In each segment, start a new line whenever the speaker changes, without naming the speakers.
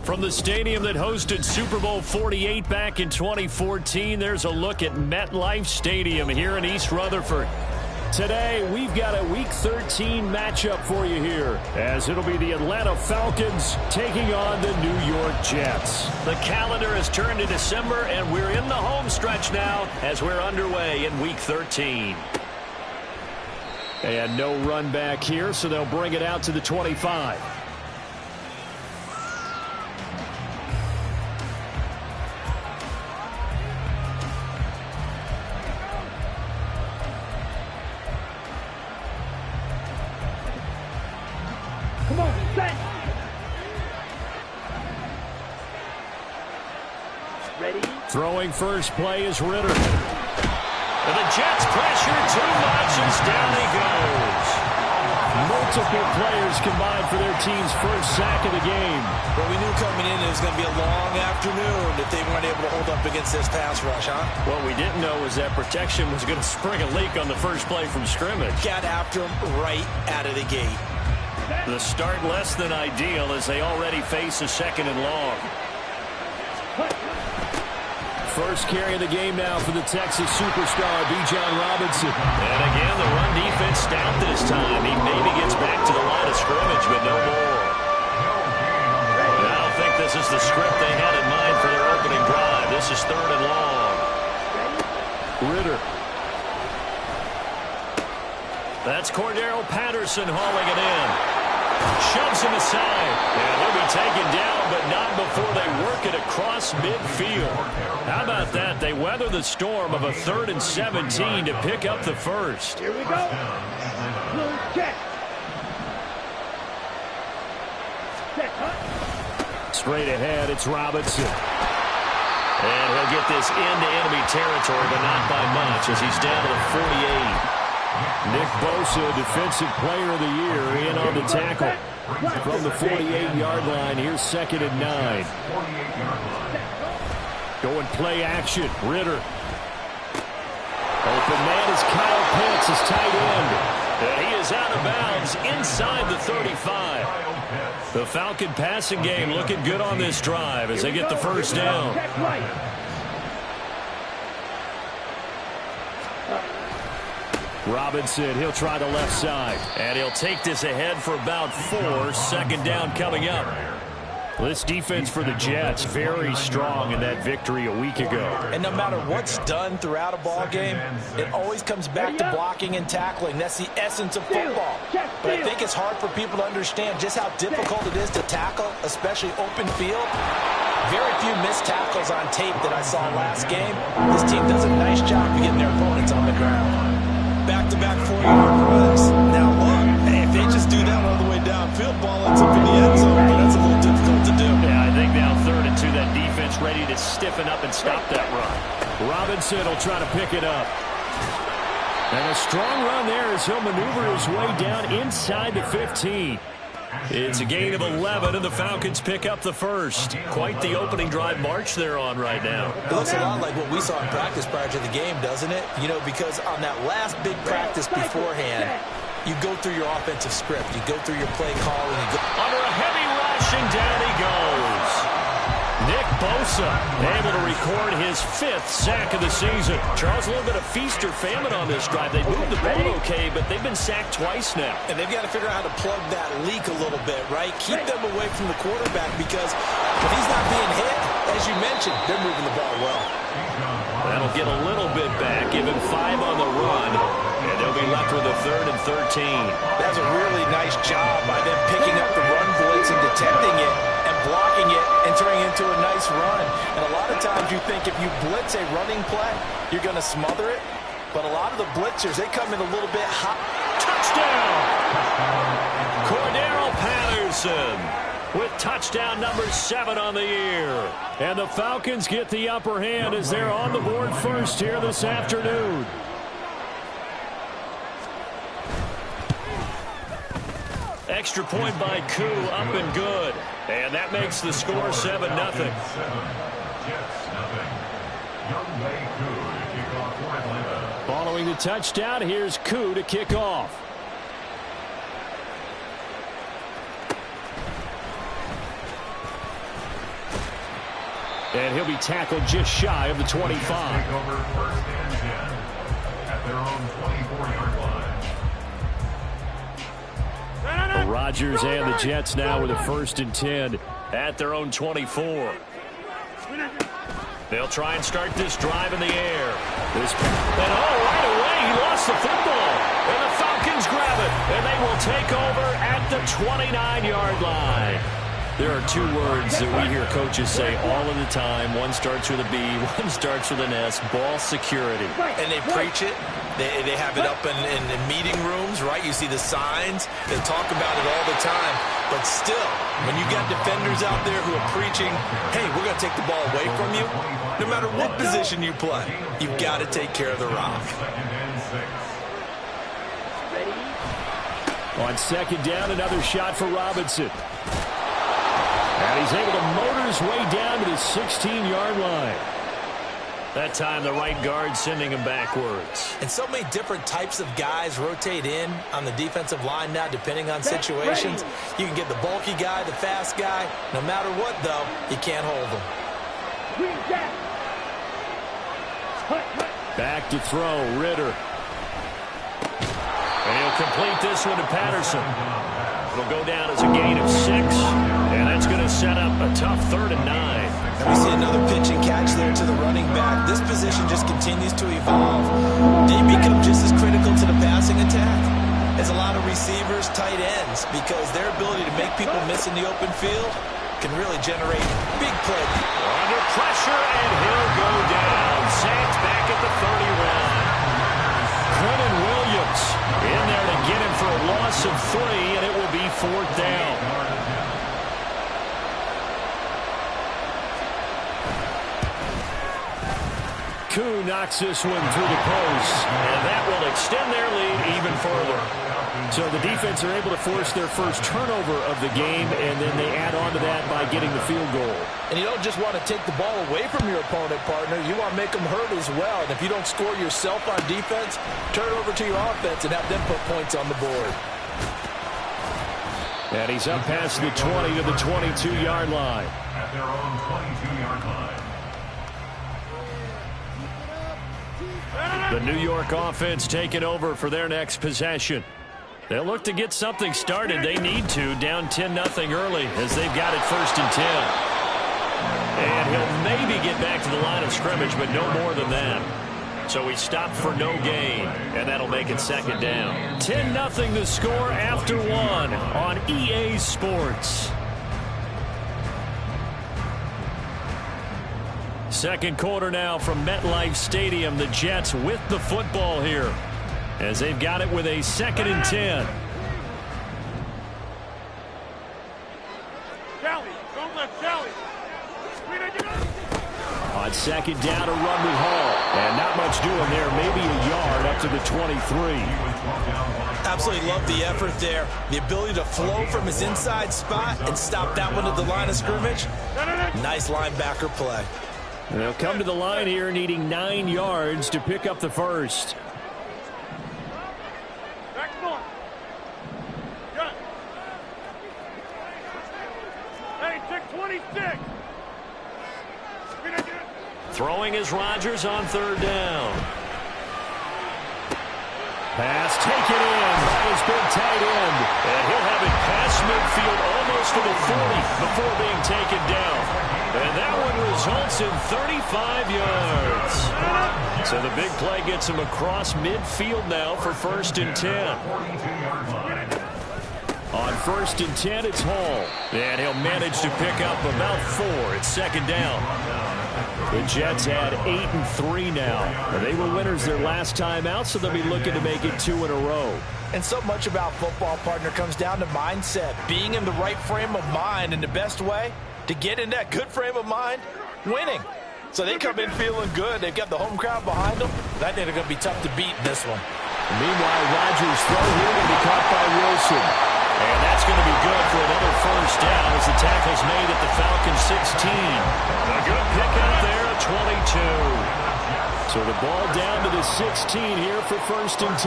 From the stadium that hosted Super Bowl 48 back in 2014, there's a look at MetLife Stadium here in East Rutherford. Today, we've got a Week 13 matchup for you here, as it'll be the Atlanta Falcons taking on the New York Jets. The calendar has turned to December, and we're in the home stretch now as we're underway in Week 13. And no run back here, so they'll bring it out to the 25. Throwing first play is Ritter. And the Jets pressure too much as down he goes. Multiple players combined for their team's first sack of the game.
Well, we knew coming in it was going to be a long afternoon if they weren't able to hold up against this pass rush, huh?
What we didn't know was that protection was going to spring a leak on the first play from scrimmage.
Got after him right out of the gate.
The start less than ideal as they already face a second and long. First carry of the game now for the Texas superstar, Bijan Robinson. And again, the run defense stout this time. He maybe gets back to the line of scrimmage, but no more. I don't think this is the script they had in mind for their opening drive. This is third and long. Ritter. That's Cordero Patterson hauling it in. Shoves him aside. And he'll be taken down, but not before they work it across midfield. How about that? They weather the storm of a 3rd and 17 to pick up the first.
Here we go. Check.
Straight ahead, it's Robinson. And he'll get this into enemy territory, but not by much as he's down to the 48. Nick Bosa, Defensive Player of the Year, in on the tackle. From the 48-yard line, here's 2nd and 9. Going play action, Ritter. Open man is Kyle Pitts, his tight end. And he is out of bounds inside the 35. The Falcon passing game looking good on this drive as they get the first down. Robinson, he'll try the left side. And he'll take this ahead for about 4. 2nd down coming up. This defense for the Jets, very strong in that victory a week ago.
And no matter what's done throughout a ball game, it always comes back to blocking and tackling. That's the essence of football. But I think it's hard for people to understand just how difficult it is to tackle, especially open field. Very few missed tackles on tape that I saw last game. This team does a nice job of getting their opponents on the ground. Back-to-back 4-yard runs. Now look, hey, if they just do that all the way downfield, ball ends up in the end zone, but that's a little difficult to do.
Yeah, I think now 3rd and 2, that defense ready to stiffen up and stop that run. Robinson will try to pick it up. And a strong run there as he'll maneuver his way down inside the 15. It's a gain of 11, and the Falcons pick up the first. Quite the opening drive march they're on right now.
It looks a lot like what we saw in practice prior to the game, doesn't it? You know, because on that last big practice beforehand, you go through your offensive script. You go through your play calling.
Under a heavy rush, and down he goes. Nick Bosa able to record his 5th sack of the season. Charles, a little bit of feast or famine on this drive. They moved the ball okay, but they've been sacked twice now.
And they've got to figure out how to plug that leak a little bit, right? Keep them away from the quarterback because if he's not being hit, as you mentioned, they're moving the ball well.
That'll get a little bit back, give him 5 on the run, and they'll be left with a 3rd and 13.
That's a really nice job by them picking up the run blitz and detecting it and blocking it and turning it into a nice run. And a lot of times you think if you blitz a running play, you're going to smother it. But a lot of the blitzers, they come in a little bit hot.
Touchdown! Cordero Patterson with touchdown number 7 on the year. And the Falcons get the upper hand as they're on the board first here this afternoon. Extra point by Koo, up and good. And that makes the score 7-0. Following the touchdown, here's Koo to kick off. And he'll be tackled just shy of the 25.
Take over 1st and 10 at their own 24-yard line.
Rodgers and the Jets now with a 1st and 10 at their own 24. They'll try and start this drive in the air. Right away, he lost the football. And the Falcons grab it. And they will take over at the 29-yard line. There are two words that we hear coaches say all of the time. One starts with a B, one starts with an S. Ball security.
And they preach it. They have it up in meeting rooms, right? You see the signs. They talk about it all the time. But still, when you got defenders out there who are preaching, hey, we're going to take the ball away from you, no matter what position you play, you've got to take care of the rock.
On 2nd down, another shot for Robinson. And he's able to motor his way down to the 16-yard line. That time, the right guard sending him backwards.
And so many different types of guys rotate in on the defensive line now, depending on situations. You can get the bulky guy, the fast guy. No matter what, though, you can't hold them.
Back to throw, Ritter. And he'll complete this one to Patterson. It'll go down as a gain of 6. And that's going to set up a tough 3rd and 9.
And we see another pitch and catch there to the running back. This position just continues to evolve. They become just as critical to the passing attack as a lot of receivers, tight ends, because their ability to make people miss in the open field can really generate big plays.
Under pressure, and he'll go down. Sacked back at the 31. Quentin Williams in there to get him for a loss of 3, and it will be 4th down. Koo knocks this one through the post, and that will extend their lead even further. So the defense are able to force their first turnover of the game, and then they add on to that by getting the field goal.
And you don't just want to take the ball away from your opponent, partner. You want to make them hurt as well. And if you don't score yourself on defense, turn it over to your offense and have them put points on the board.
And he's up past the 20 to the 22-yard line.
At their own 22-yard line.
The New York offense taking over for their next possession. They'll look to get something started. They need to, down 10-0 early as they've got it 1st and 10. And he'll maybe get back to the line of scrimmage, but no more than that. So he stopped for no gain, and that'll make it 2nd down. 10-0 the score after 1 on EA Sports. Second quarter now from MetLife Stadium. The Jets with the football here as they've got it with a 2nd and 10. On 2nd down, a run with Hall. And not much doing there. Maybe a yard up to the 23.
Absolutely love the effort there. The ability to flow from his inside spot and stop that one at the line of scrimmage. Nice linebacker play.
And they'll come to the line here needing 9 yards to pick up the first. Throwing is Rodgers on 3rd down. Pass taken in by his big tight end. And he'll have it past midfield almost to the 40 before being taken down. And that one results in 35 yards. So the big play gets him across midfield now for 1st and 10. On 1st and 10, it's Hall. And he'll manage to pick up about 4. It's 2nd down. The Jets had 8-3 now. They were winners their last time out, so they'll be looking to make it 2 in a row.
And so much about football, partner, comes down to mindset. Being in the right frame of mind, and the best way to get in that good frame of mind, winning. So they come in feeling good. They've got the home crowd behind them. I think they're going to be tough to beat in this one.
Meanwhile, Rodgers' throw here will be caught by Wilson. And that's going to be good for another 1st down as the tackle's made at the Falcons 16. A good pick out there, a 22. So the ball down to the 16 here for 1st and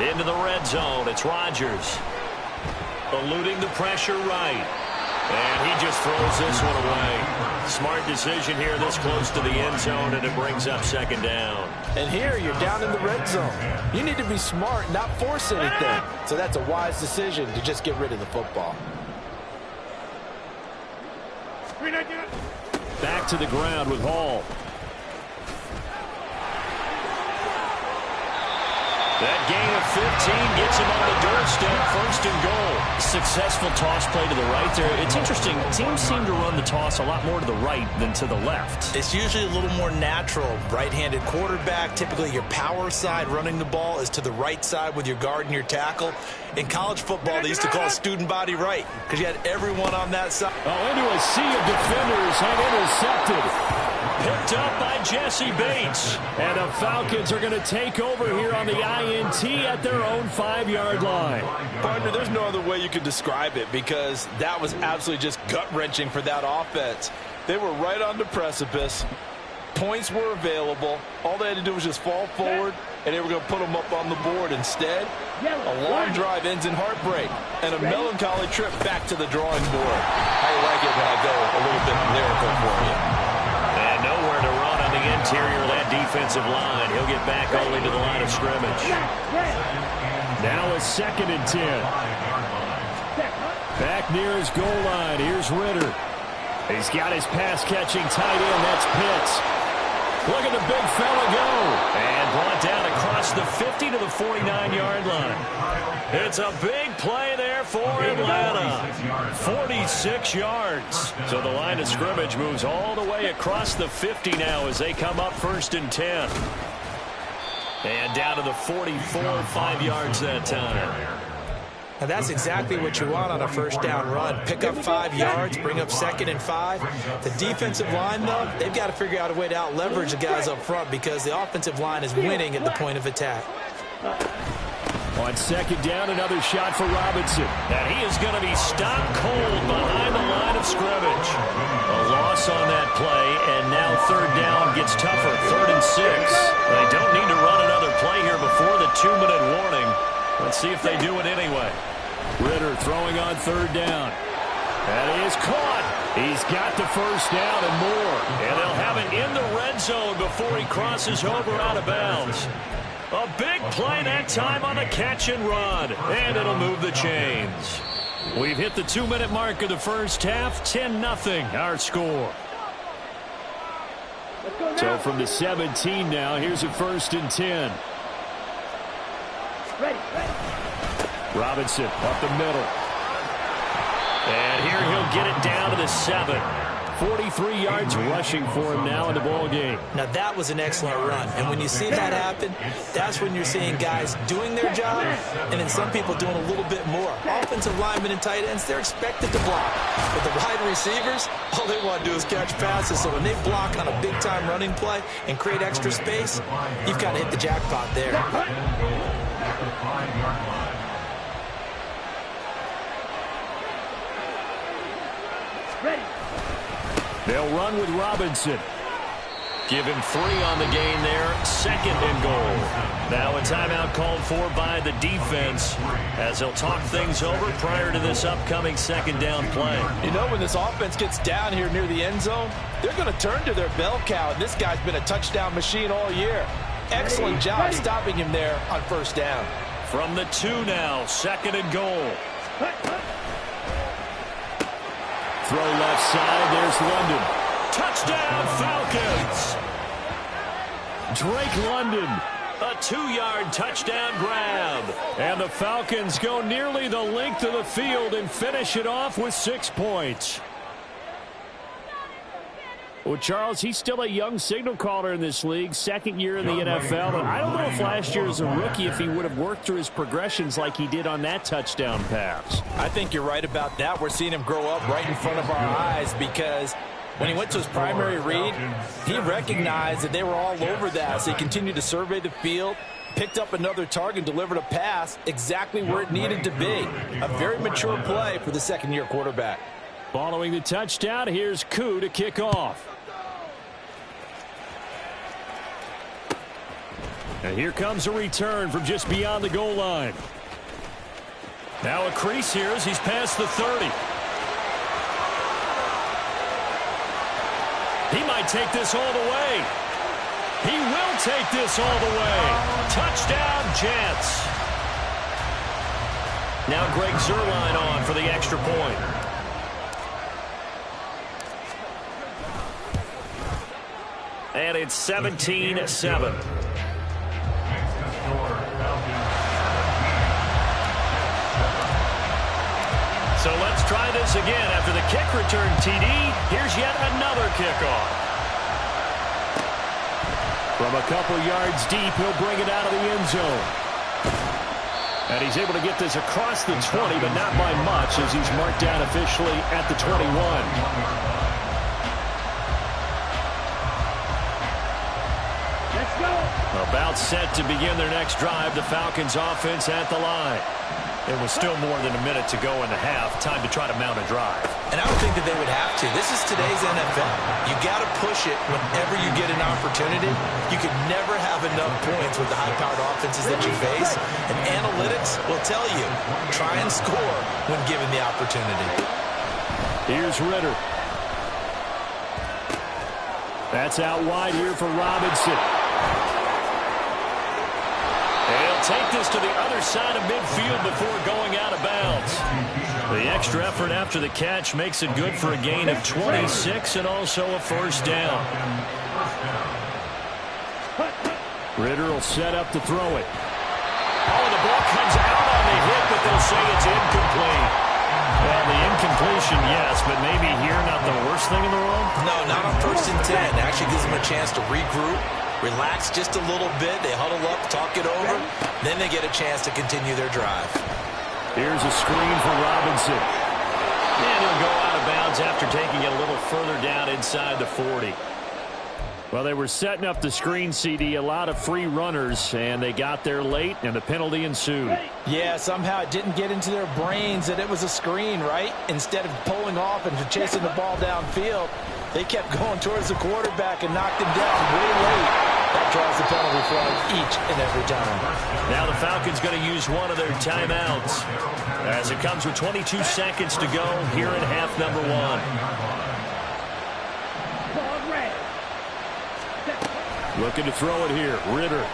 10. Into the red zone, it's Rodgers. Eluding the pressure right. And he just throws this one away. Smart decision here this close to the end zone, and it brings up second down.
And here you're down in the red zone. You need to be smart, not force anything. So that's a wise decision to just get rid of the football.
Back to the ground with Hall. That gain of 15 gets him on the doorstep, first and goal. Successful toss play to the right there. It's interesting. Teams seem to run the toss a lot more to the right than to the left.
It's usually a little more natural. Right-handed quarterback, typically your power side running the ball is to the right side with your guard and your tackle. In college football, they used to call student body right because you had everyone on that side.
Oh, into a sea of defenders and intercepted. Picked up by Jesse Bates. And the Falcons are going to take over here on the INT at their own 5-yard line.
Partner, there's no other way you could describe it because that was absolutely just gut-wrenching for that offense. They were right on the precipice. Points were available. All they had to do was just fall forward, and they were going to put them up on the board. Instead, a long drive ends in heartbreak and a melancholy trip back to the drawing board. How you like it when I go a little bit lyrical for you?
And nowhere to run on the interior of that defensive line. He'll get back only to the line of scrimmage. Now a 2nd and 10. Back near his goal line. Here's Ritter. He's got his pass-catching tight end. That's Pitts. Look at the big fella go. And brought down across the 50 to the 49-yard line. It's a big play there for Atlanta. 46 yards. So the line of scrimmage moves all the way across the 50 now as they come up 1st and 10. And down to the 44, 5 yards that time.
Now that's exactly what you want on a first down run. Pick up 5 yards, bring up 2nd and 5. The defensive line, though, they've got to figure out a way to out-leverage the guys up front because the offensive line is winning at the point of attack.
On 2nd down, another shot for Robinson. And he is going to be stopped cold behind the line of scrimmage. A loss on that play, and now 3rd down gets tougher. 3rd and 6. They don't need to run another play here before the 2-minute warning. Let's see if they do it anyway. Ritter throwing on 3rd down. And he is caught. He's got the first down and more. And they'll have it in the red zone before he crosses over out of bounds. A big play that time on the catch and run. And it'll move the chains. We've hit the 2-minute mark of the first half. 10-0 our score. So from the 17 now, here's a 1st and 10. Robinson up the middle. And here he'll get it down to the 7. 43 yards rushing for him now in the ball game.
Now that was an excellent run. And when you see that happen, that's when you're seeing guys doing their job and then some people doing a little bit more. Offensive linemen and tight ends, they're expected to block. But the wide receivers, all they want to do is catch passes. So when they block on a big-time running play and create extra space, you've got to hit the jackpot there.
Ready. They'll run with Robinson. Give him 3 on the gain there. 2nd and goal. Now a timeout called for by the defense as they'll talk things over prior to this upcoming 2nd down play.
You know, when this offense gets down here near the end zone, they're going to turn to their bell cow, and this guy's been a touchdown machine all year. Excellent job stopping him there on 1st down.
From the 2 now, 2nd and goal. Throw left side, there's London. Touchdown, Falcons! Drake London, a 2-yard touchdown grab. And the Falcons go nearly the length of the field and finish it off with 6 points. Well, Charles, he's still a young signal caller in this league, 2nd year in the NFL. And I don't know if last year as a rookie if he would have worked through his progressions like he did on that touchdown pass.
I think you're right about that. We're seeing him grow up right in front of our eyes because when he went to his primary read, he recognized that they were all over that. So he continued to survey the field, picked up another target, delivered a pass exactly where it needed to be. A very mature play for the 2nd-year quarterback.
Following the touchdown, here's Koo to kick off. And here comes a return from just beyond the goal line. Now a crease here as he's past the 30. He might take this all the way. He will take this all the way. Touchdown, Jets. Now Greg Zuerlein on for the extra point. And it's 17-7. So let's try this again. After the kick return TD, here's yet another kickoff. From a couple yards deep, he'll bring it out of the end zone. And he's able to get this across the 20, but not by much as he's marked down officially at the 21. About set to begin their next drive. The Falcons offense at the line. It was still more than a minute to go in the half. Time to try to mount a drive.
And I would think that they would have to. This is today's NFL. You got to push it whenever you get an opportunity. You could never have enough points with the high-powered offenses that you face. And analytics will tell you, try and score when given the opportunity.
Here's Ritter. That's out wide here for Robinson. He'll take this to the other side of midfield before going out of bounds. The extra effort after the catch makes it good for a gain of 26 and also a first down. Ritter will set up to throw it. Oh, the ball comes out on the hit, but they'll say it's incomplete. Well, the incompletion, yes, but maybe here not the worst thing in the world?
No, not on 1st and 10. It actually gives them a chance to regroup, relax just a little bit. They huddle up, talk it over. Then they get a chance to continue their drive.
Here's a screen for Robinson. And he'll go out of bounds after taking it a little further down inside the 40. Well, they were setting up the screen, CD, a lot of free runners, and they got there late, and the penalty ensued.
Yeah, somehow it didn't get into their brains that it was a screen, right? Instead of pulling off and chasing the ball downfield, they kept going towards the quarterback and knocked him down way late. That draws the penalty flag each and every time.
Now the Falcons going to use one of their timeouts as it comes with 22 seconds to go here in half number one. Looking to throw it here. Ritter.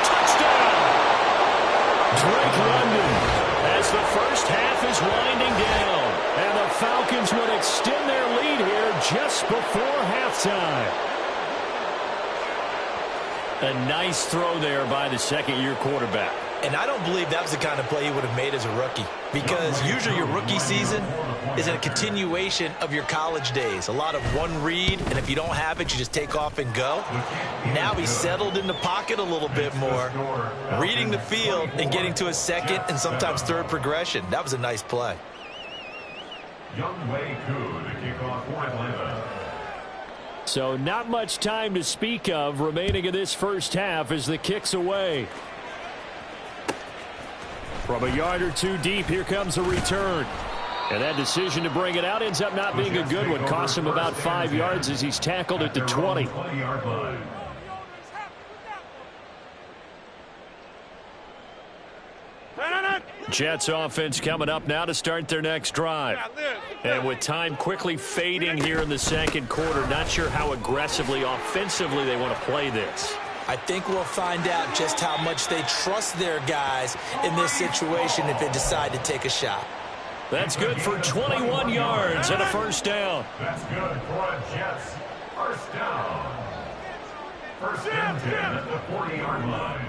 Touchdown! Drake London as the first half is winding down. And the Falcons would extend their lead here just before halftime. A nice throw there by the second-year quarterback.
And I don't believe that was the kind of play he would have made as a rookie. Because usually your rookie season is a continuation of your college days. A lot of one read, and if you don't have it, you just take off and go. Now he's settled in the pocket a little bit more, reading the field and getting to a second and sometimes third progression. That was a nice play.
Younghoe Koo, the kickoff for Atlanta.
So not much time to speak of remaining in this first half as the kick's away. From a yard or two deep, here comes a return. And that decision to bring it out ends up not being a good one. Cost him about 5 yards as he's tackled at the 20. Jets offense coming up now to start their next drive. And with time quickly fading here in the second quarter, not sure how aggressively, offensively they want to play this.
I think we'll find out just how much they trust their guys in this situation if they decide to take a shot.
That's good for 21 yards and a first down.
That's good for a Jets first down. First and 10 at the 40-yard line.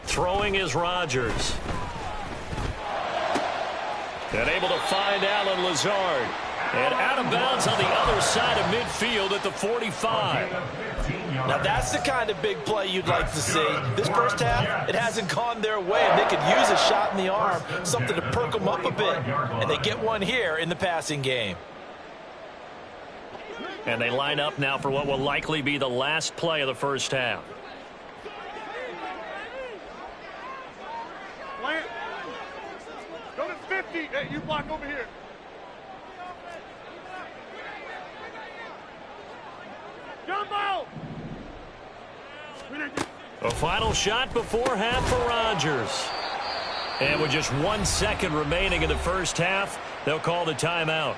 Throwing is Rodgers. And able to find Allen Lazard. And out of bounds on the other side of midfield at the 45.
Now that's the kind of big play you'd like to see. This first half, it hasn't gone their way, and they could use a shot in the arm, something to perk them up a bit. And they get one here in the passing game.
And they line up now for what will likely be the last play of the first half.
Go to 50. Hey, you block over here. Jumbo!
A final shot before half for Rodgers. And with just 1 second remaining in the first half, they'll call the timeout.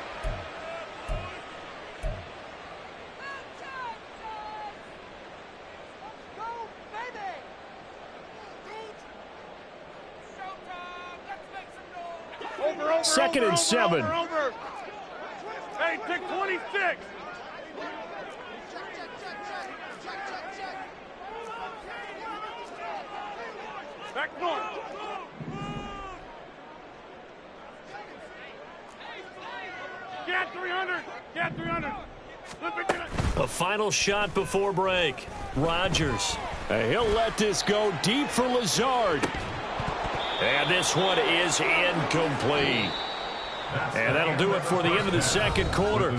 Second and 7.
Hey, take 26. Back north. Get 300. Get 300.
A final shot before break. Rodgers. He'll let this go deep for Lazard. And this one is incomplete. And that'll do it for the end of the second quarter.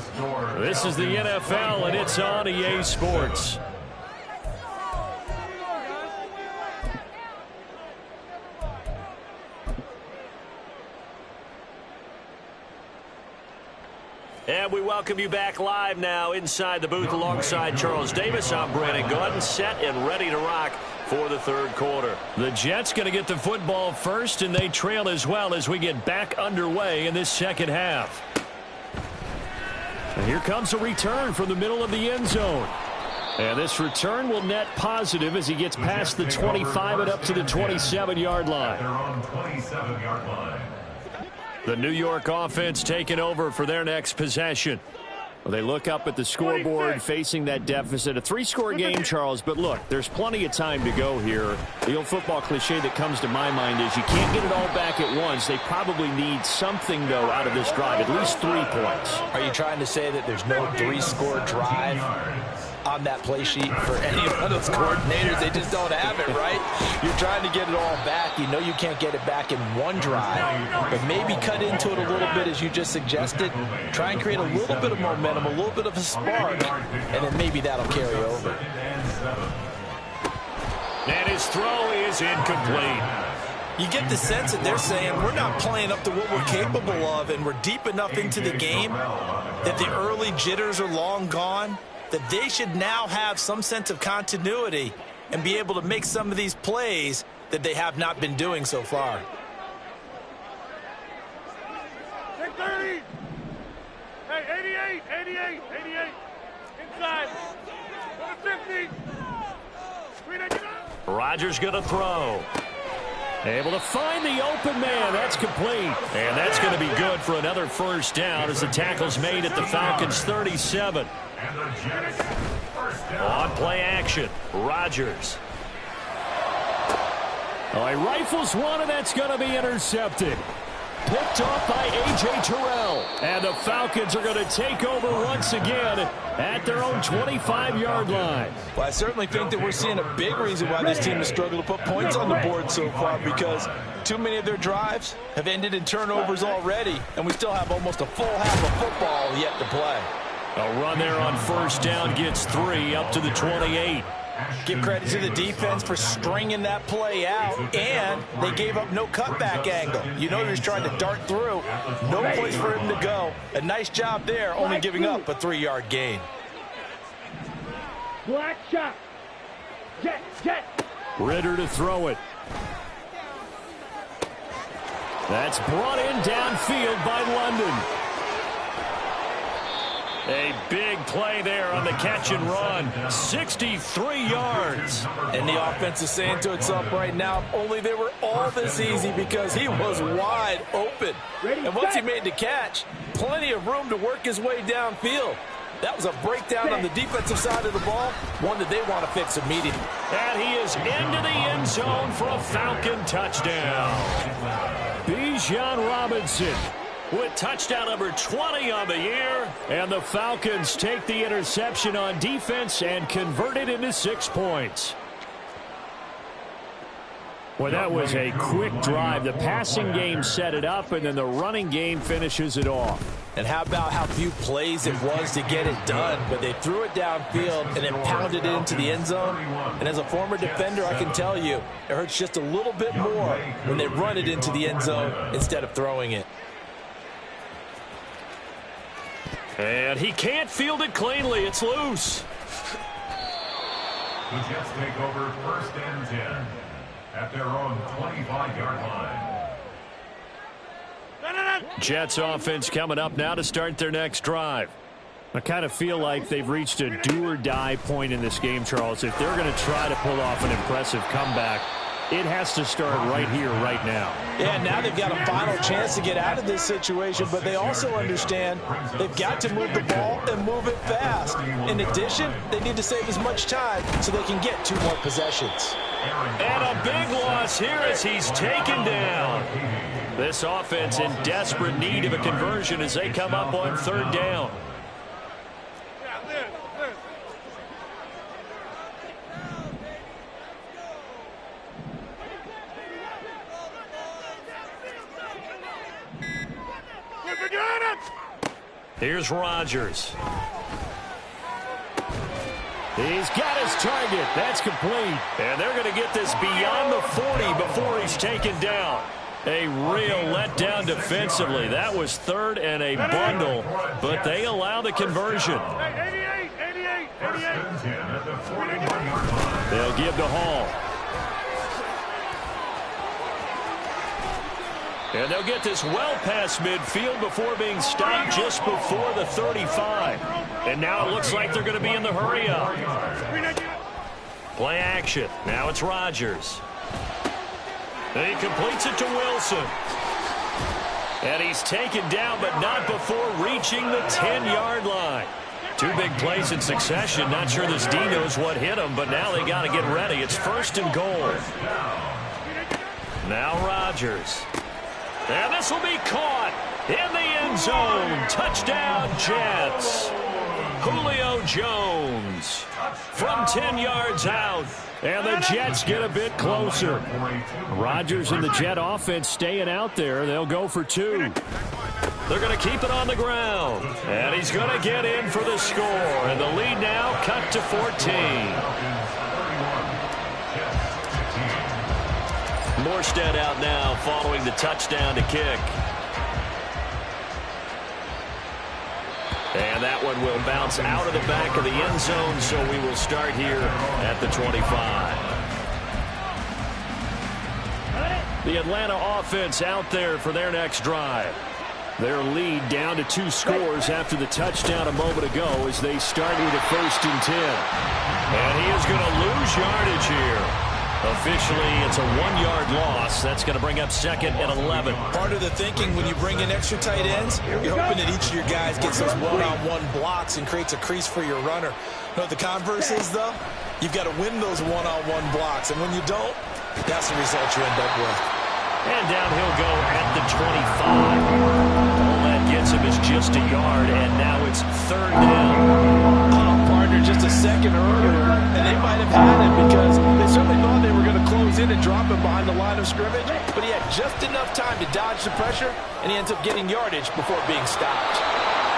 This is the NFL, and it's on EA Sports. And we welcome you back live now inside the booth alongside Charles Davis. I'm Brandon Gordon, set and ready to rock for the third quarter. The Jets going to get the football first, and they trail as well as we get back underway in this second half. And here comes a return from the middle of the end zone. And this return will net positive as he gets past the 25 and up to the 27-yard line.
They're on 27-yard line.
The New York offense taking over for their next possession. Well, they look up at the scoreboard facing that deficit. A 3-score game, Charles, but look, there's plenty of time to go here. The old football cliche that comes to my mind is you can't get it all back at once. They probably need something, though, out of this drive, at least 3 points.
Are you trying to say that there's no 3-score drive on that play sheet for any one of those coordinators? They just don't have it, right? You're trying to get it all back. You know you can't get it back in one drive, but maybe cut into it a little bit as you just suggested. Try and create a little bit of momentum, a little bit of a spark, and then maybe that'll carry over.
And his throw is incomplete.
You get the sense that they're saying we're not playing up to what we're capable of, and we're deep enough into the game that the early jitters are long gone, that they should now have some sense of continuity and be able to make some of these plays that they have not been doing so far.
Take 30. Hey, 88. Inside. Go to 50.
Rodgers going to throw. Able to find the open man. That's complete. And that's going to be good for another first down as the tackle's made at the Falcons' 37.
And the Jets, first down.
On play action, Rodgers. Oh, he rifles one, and that's going to be intercepted. Picked off by A.J. Terrell. And the Falcons are going to take over once again at their own 25-yard line.
Well, I certainly think that we're seeing a big reason why this team has struggled to put points on the board so far, because too many of their drives have ended in turnovers already, and we still have almost a full half of football yet to play.
A run there on first down gets 3 up to the 28.
Give credit to the defense for stringing that play out, and they gave up no cutback angle. You know, he was trying to dart through. No place for him to go. A nice job there, only giving up a 3-yard gain.
Black shot. Jet.
Ritter to throw it. That's brought in downfield by London. A big play there on the catch and run. 63 yards.
And the offense is saying to itself right now, only they were all this easy because he was wide open. And once he made the catch, plenty of room to work his way downfield. That was a breakdown on the defensive side of the ball, one that they want to fix immediately.
And he is into the end zone for a Falcon touchdown. Bijan Robinson with touchdown number 20 on the year. And the Falcons take the interception on defense and convert it into 6 points. Well, that was a quick drive. The passing game set it up, and then the running game finishes it off.
And how about how few plays it was to get it done, but they threw it downfield and then pounded it into the end zone. And as a former defender, I can tell you, it hurts just a little bit more when they run it into the end zone instead of throwing it.
And he can't field it cleanly. It's loose.
The Jets take over 1st and 10 at their own 25-yard line.
Jets offense coming up now to start their next drive. I kind of feel like they've reached a do-or-die point in this game, Charles. If they're going to try to pull off an impressive comeback, it has to start right here, right now.
Yeah, now they've got a final chance to get out of this situation, but they also understand they've got to move the ball and move it fast. In addition, they need to save as much time so they can get 2 more possessions.
And a big loss here as he's taken down. This offense in desperate need of a conversion as they come up on 3rd down. Here's Rodgers. He's got his target. That's complete. And they're going to get this beyond the 40 before he's taken down. A real letdown defensively. That was 3rd and a bundle, but they allow the conversion.
88.
They'll give to Hall. And they'll get this well past midfield before being stopped just before the 35. And now it looks like they're going to be in the hurry up. Play action. Now it's Rodgers. And he completes it to Wilson. And he's taken down, but not before reaching the 10-yard line. 2 big plays in succession. Not sure this D knows what hit him, but now they got to get ready. It's 1st and goal. Now Rodgers. And this will be caught in the end zone. Touchdown, Jets. Julio Jones from 10 yards out. And the Jets get a bit closer. Rodgers and the Jet offense staying out there. They'll go for 2. They're going to keep it on the ground. And he's going to get in for the score. And the lead now cut to 14. Morstead out now following the touchdown to kick. And that one will bounce out of the back of the end zone, so we will start here at the 25. The Atlanta offense out there for their next drive. Their lead down to 2 scores after the touchdown a moment ago as they start with a 1st and 10. And he is going to lose yardage here. Officially, it's a 1-yard loss. That's going to bring up 2nd and 11.
Part of the thinking when you bring in extra tight ends, you're hoping that each of your guys gets those one-on-one blocks and creates a crease for your runner. You know what the converse is, though? You've got to win those one-on-one blocks, and when you don't, that's the result you end up with.
And down he'll go at the 25. All that gets him is just a yard, and now it's 3rd down. Partner, just a second earlier, and they might have had it because they certainly thought they were going to close in and drop him behind the line of scrimmage, but he had just enough time to dodge the pressure, and he ends up getting yardage before being stopped.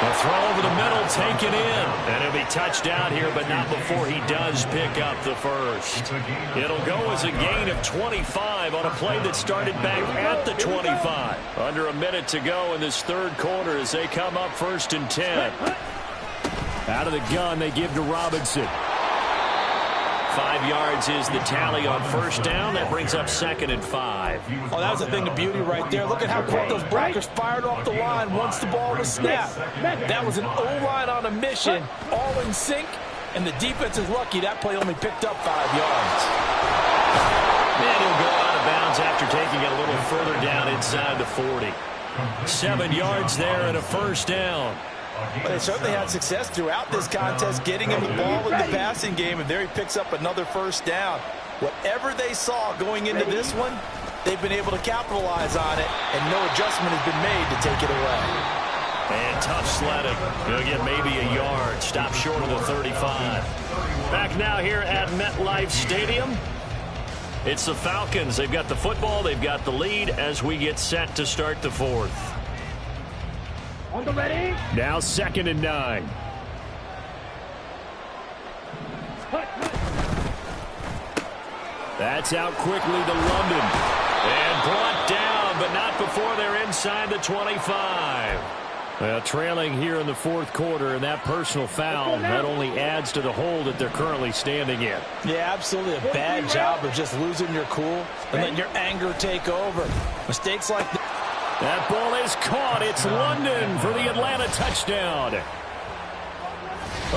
The throw over the middle taken in, and he'll be touched out here, but not before he does pick up the 1st. It'll go as a gain of 25 on a play that started back at the 25. Under a minute to go in this 3rd quarter as they come up 1st and 10. Out of the gun, they give to Robinson. 5 yards is the tally on 1st down. That brings up 2nd and 5. Oh, that was a thing of beauty right there. Look at how quick those blockers fired off the line once the ball was snapped. That was an O-line on a mission, all in sync, and the defense is lucky that play only picked up 5 yards. And he'll go out of bounds after taking it a little further down inside the 40. 7 yards there and a 1st down. But they certainly had success throughout this contest, getting him the ball in the passing game, and there he picks up another 1st down. Whatever they saw going into this one, they've been able to capitalize on it, and no adjustment has been made to take it away. And tough sledding. He'll get maybe a yard, stop short of the 35. Back now here at MetLife Stadium. It's the Falcons. They've got the football, they've got the lead as we get set to start the 4th. Now 2nd and 9. That's out quickly to London. And brought down, but not before they're inside the 25. Well, trailing here in the fourth quarter, and that personal foul not only adds to the hole that they're currently standing in.
Yeah, absolutely a bad job of just losing your cool and letting your anger take over. Mistakes like that.
That ball is caught. It's London for the Atlanta touchdown.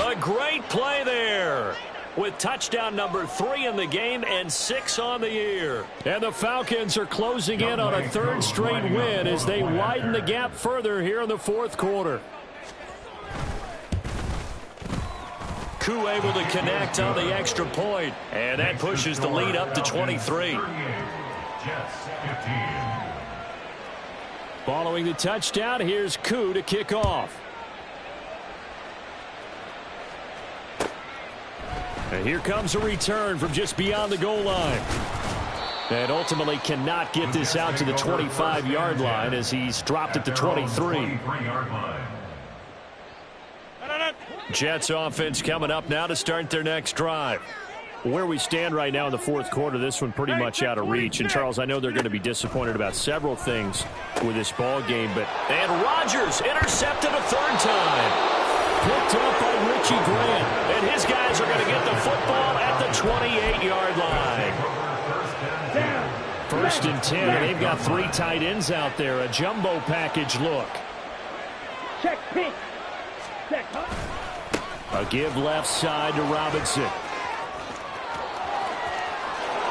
A great play there, with touchdown number 3 in the game and 6 on the year. And the Falcons are closing in on a third straight win as they widen the gap further here in the fourth quarter. Koo able to connect on the extra point, and that pushes the lead up to 23.
Jets 15.
Following the touchdown, here's Koo to kick off. And here comes a return from just beyond the goal line. And ultimately cannot get this out to the 25-yard line as he's dropped it to 23. Jets offense coming up now to start their next drive. Where we stand right now in the fourth quarter, this one pretty much out of reach. And, Charles, I know they're going to be disappointed about several things with this ball game. And Rodgers intercepted a third time. Picked up by Richie Grant. And his guys are going to get the football at the 28-yard line. First and 10, and they've got 3 tight ends out there. A jumbo package look.
Check pink. Check.
A give left side to Robinson.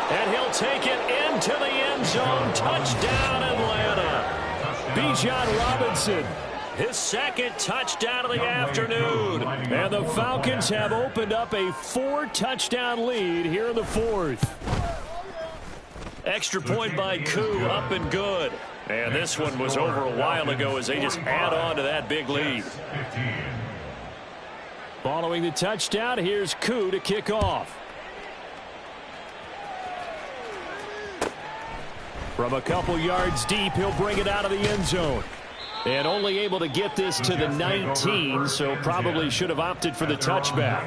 And he'll take it into the end zone. Touchdown, Atlanta. Bijan Robinson, his second touchdown of the afternoon. And the Falcons have opened up a 4-touchdown lead here in the fourth. Extra point by Koo, up and good. And this one was over a while ago as they just add on to that big lead. Following the touchdown, here's Koo to kick off. From a couple yards deep, he'll bring it out of the end zone. And only able to get this to the 19, so probably should have opted for the touchback.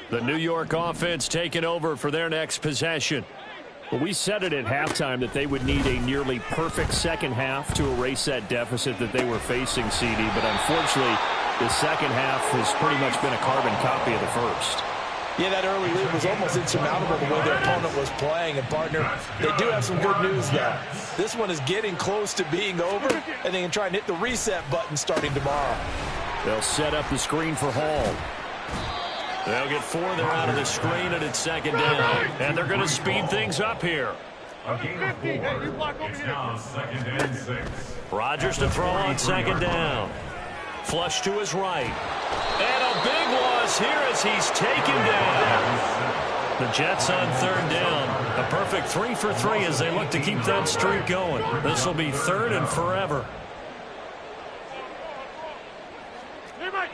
The New York offense taking over for their next possession. Well, we said it at halftime that they would need a nearly perfect second half to erase that deficit that they were facing, CD. But unfortunately, the second half has pretty much been a carbon copy of the first.
Yeah, that early lead was almost insurmountable the way their opponent was playing. And, partner, they do have some good news, though. This one is getting close to being over, and they can try and hit the reset button starting tomorrow.
They'll set up the screen for Hall. They'll get 4 there out of the screen, and it's second down. And they're going to speed things up here. Rodgers to throw on second down. Flush to his right. And a big loss here as he's taken down. The Jets on third down. A perfect 3 for 3 as they look to keep that streak going. This will be third and forever.
Hey, Mike.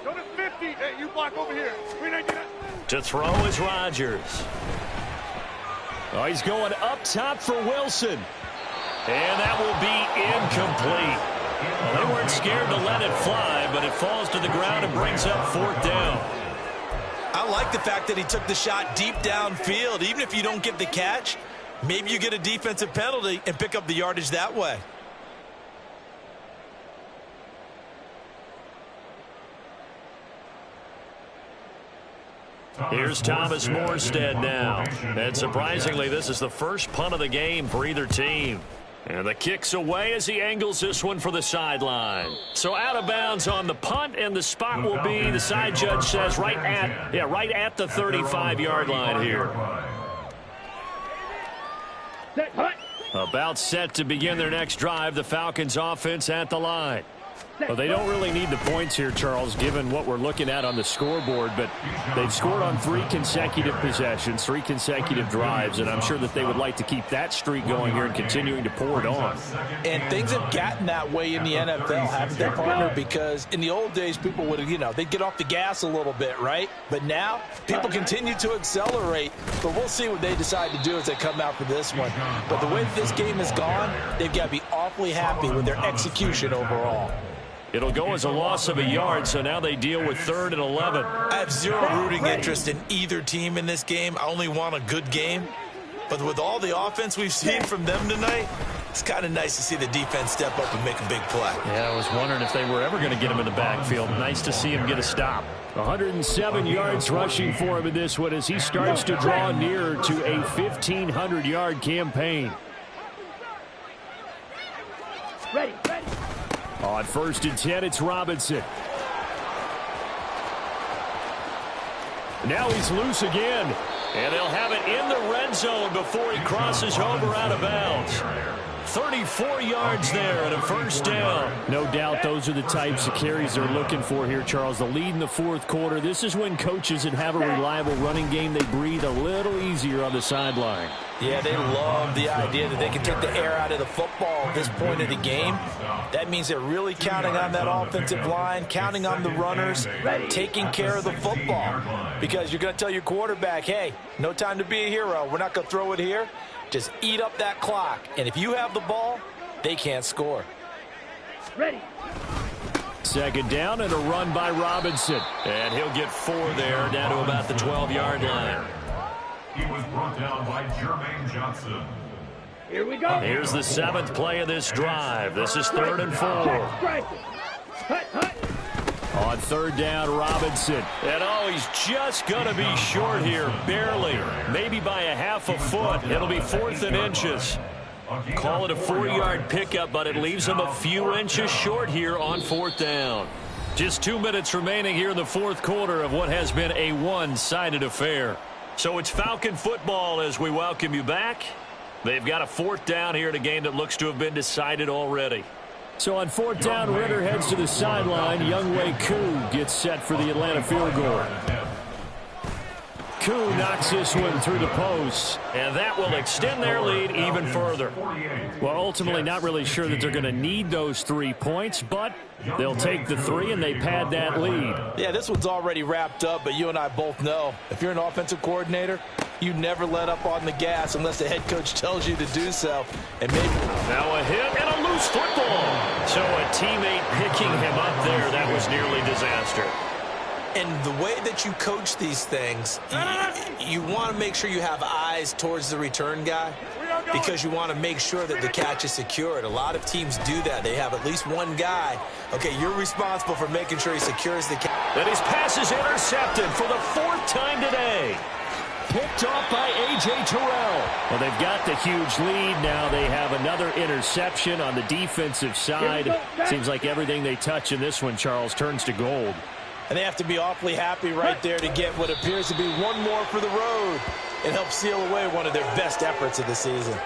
Go to 50. Hey, you block over here.
To throw is Rodgers. Oh, he's going up top for Wilson. And that will be incomplete. Well, they weren't scared to let it fly, but it falls to the ground and brings up 4th down.
I like the fact that he took the shot deep downfield. Even if you don't get the catch, maybe you get a defensive penalty and pick up the yardage that way.
Here's Thomas Morstead now. And surprisingly, this is the first punt of the game for either team. And the kick's away as he angles this one for the sideline. So out of bounds on the punt, and the spot will be, the side judge says, right at the 35-yard line here. About set to begin their next drive, the Falcons offense at the line. Well, they don't really need the points here, Charles, given what we're looking at on the scoreboard, but they've scored on 3 consecutive possessions, 3 consecutive drives, and I'm sure that they would like to keep that streak going here and continuing to pour it on.
And things have gotten that way in the NFL, haven't they, partner? Because in the old days, people would, they'd get off the gas a little bit, right? But now, people continue to accelerate, but we'll see what they decide to do as they come out for this one. But the way that this game has gone, they've got to be awfully happy with their execution overall.
It'll go as a loss of a yard, so now they deal with 3rd and 11.
I have zero rooting interest in either team in this game. I only want a good game. But with all the offense we've seen from them tonight, It's kind of nice to see the defense step up and make a big play.
Yeah, I was wondering if they were ever going to get him in the backfield. Nice to see him get a stop. 107 yards rushing for him in this one as he starts to draw nearer to a 1,500-yard campaign.
Ready.
On 1st and 10, it's Robinson. Now he's loose again. And they'll have it in the red zone before he crosses over out of bounds. 34 yards there and a first down. No doubt those are the types of carries they're looking for here, Charles. The lead in the fourth quarter. This is when coaches that have a reliable running game, they breathe a little easier on the sideline.
Yeah, they love the idea that they can take the air out of the football at this point of the game. That means they're really counting on that offensive line, counting on the runners, taking care of the football. Because you're going to tell your quarterback, hey, no time to be a hero. We're not going to throw it here. Just eat up that clock. And if you have the ball, they can't score.
Ready.
Second down and a run by Robinson. And he'll get 4 there, down to about the 12-yard line.
He was brought down by Jermaine Johnson.
Here we go.
Here's the 7th play of this drive. This is 3rd and 4.
Hut.
On 3rd down, Robinson. And he's just going to be short here, barely. Maybe by a half a foot. It'll be 4th and inches. Call it a 4-yard pickup, but it leaves him a few inches short here on 4th down. Just 2 minutes remaining here in the fourth quarter of what has been a one-sided affair. So it's Falcon football as we welcome you back. They've got a 4th down here in a game that looks to have been decided already. So on 4th down, Ritter heads to the sideline. Younghoe Koo gets set for the Atlanta field goal. Koo knocks this one through the post, and that will extend their lead even further. Well, ultimately not really sure that they're going to need those 3 points, but they'll take the 3 and they pad that lead.
Yeah, this one's already wrapped up, but you and I both know if you're an offensive coordinator, you never let up on the gas unless the head coach tells you to do so. And maybe
now a hit and a loose football. So a teammate picking him up there, that was nearly disaster.
And the way that you coach these things, you want to make sure you have eyes towards the return guy because you want to make sure that the catch is secured. A lot of teams do that. They have at least one guy. Okay, you're responsible for making sure he secures the catch.
And his pass is intercepted for the 4th time today. Picked off by A.J. Terrell. Well, they've got the huge lead. Now they have another interception on the defensive side. Seems like everything they touch in this one, Charles, turns to gold.
And they have to be awfully happy right there to get what appears to be one more for the road. It helps seal away one of their best efforts of the season.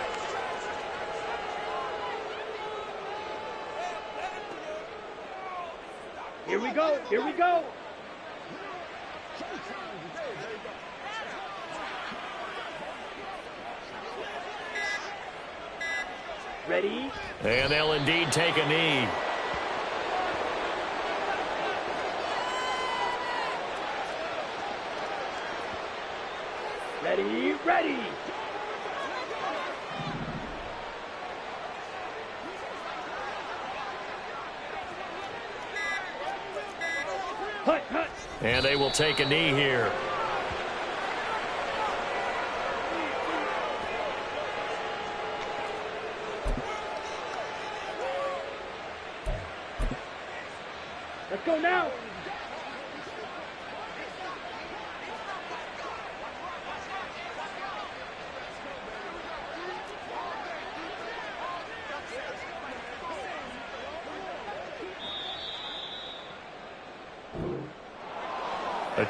Here we go. Ready.
And they'll indeed take a knee.
Ready. Hut.
And they will take a knee here.
Let's go now.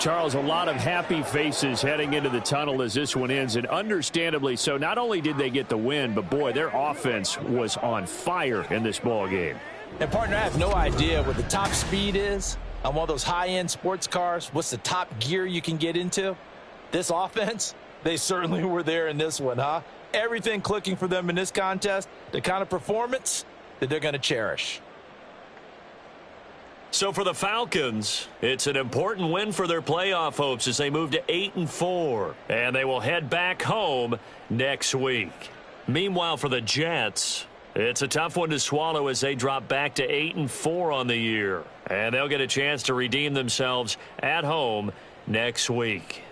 Charles, a lot of happy faces heading into the tunnel as this one ends, and understandably so. Not only did they get the win, but, boy, their offense was on fire in this ball game.
And, partner, I have no idea what the top speed is on one of those high-end sports cars. What's the top gear you can get into? This offense, they certainly were there in this one, huh? Everything clicking for them in this contest, the kind of performance that they're going to cherish.
So for the Falcons, it's an important win for their playoff hopes as they move to 8-4, and they will head back home next week. Meanwhile, for the Jets, it's a tough one to swallow as they drop back to 8-4 on the year, and they'll get a chance to redeem themselves at home next week.